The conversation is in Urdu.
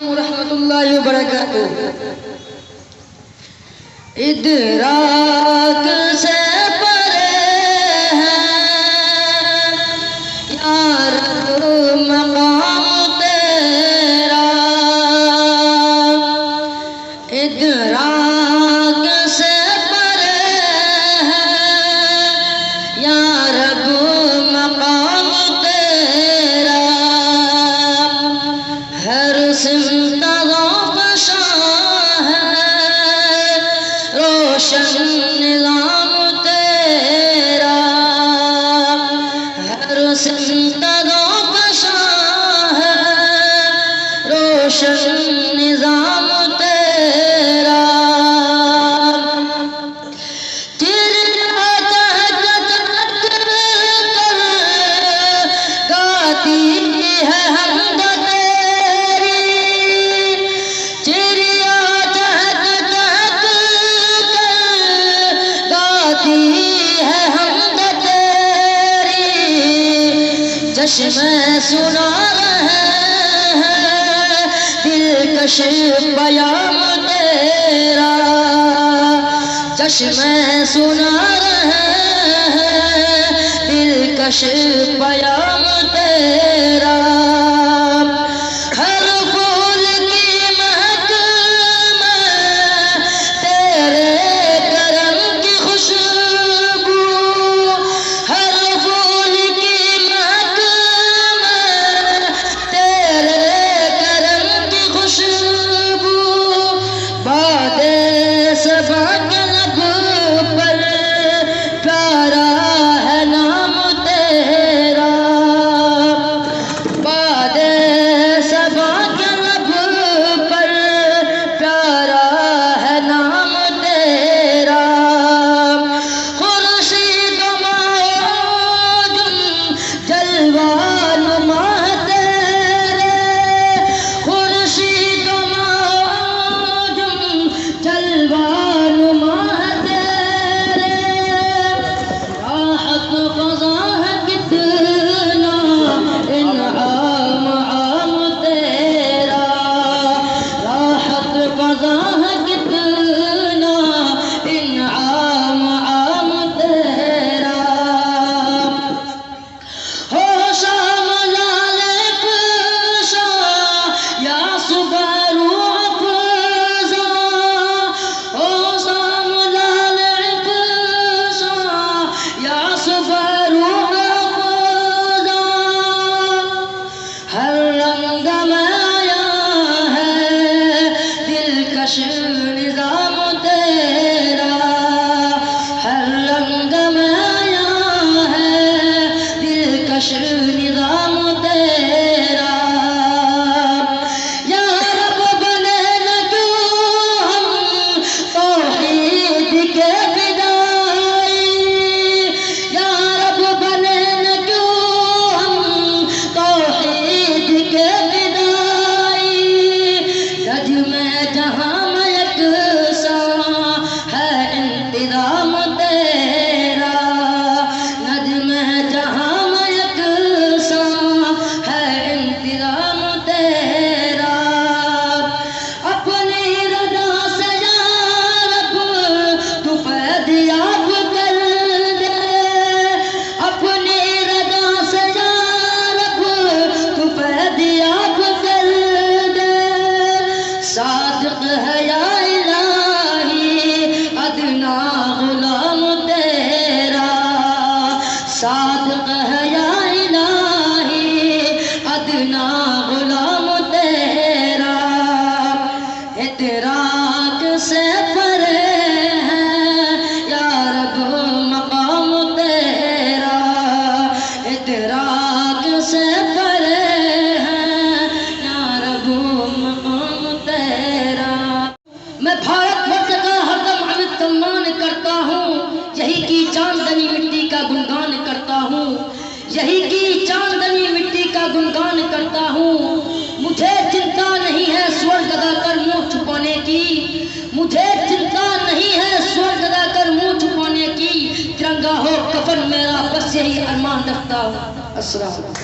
ورحمۃ اللہ وبرکاتہ۔ ادراک سے پرے ہے یا رب مقام تیرا، ادراک سے پرے ہے یا رب مقام تیرا، ہر سمت روشن نظام تیرا، ہر سمت ہے روشن نظام تیرا، گاتی ہے حمد چشم سنا رہے ہیں دلکش پیام تیرا، چشم سنا رہے ہیں دلکش پیام تیرا، ہر پھول کی مہک میں تیرے کرم کی خوشبو، ہر پھول کی مہک صبا کے لب پر پیارا ہے نام تیرا، باد صبا کے لب پر پیارا ہے نام تیرا، خورشید و معجم جلوہ نما تیرے، خورشید و معجم جلوہ نظام تیرا، ہر رنگ میں آیا ہے دلکش نظام تیرا، یا رب بنے نہ کیوں ہم توحید کے فدائی، یا رب بنے نہ کیوں ہم توحید کے فدائی، رج میں جہاں انتظام تیرا، نجم جہاں میں یکساں ہے انتظام تیرا، اپنی رضا سے یا رب تو فیضیاب کر دے، اپنی رضا سے یا رب تو فیضیاب کر دے، صادق ہے یا غلام تیرا، صادق ہے یا الہی ادنا غلام تیرا، ادراک سے پرے ہے یا رب مقام تیرا، ادراک سے پرے ہے یا رب مقام تیرا، میں بھارت ورش کا ہردم تمان کرتا ہوں، یہی کی چاندنی مٹی کا گنگان کرتا ہوں، یہی کی چاندنی مٹی کا گنگان کرتا ہوں، مجھے چنتا نہیں ہے سورگ ادا کر منہ چھپانے کی، مجھے چنتا نہیں ہے سورگ ادا کر منہ چھپانے کی، ترنگا ہو کفن میرا بس یہی ارمان رکھتا ہوں۔ السلام علیکم۔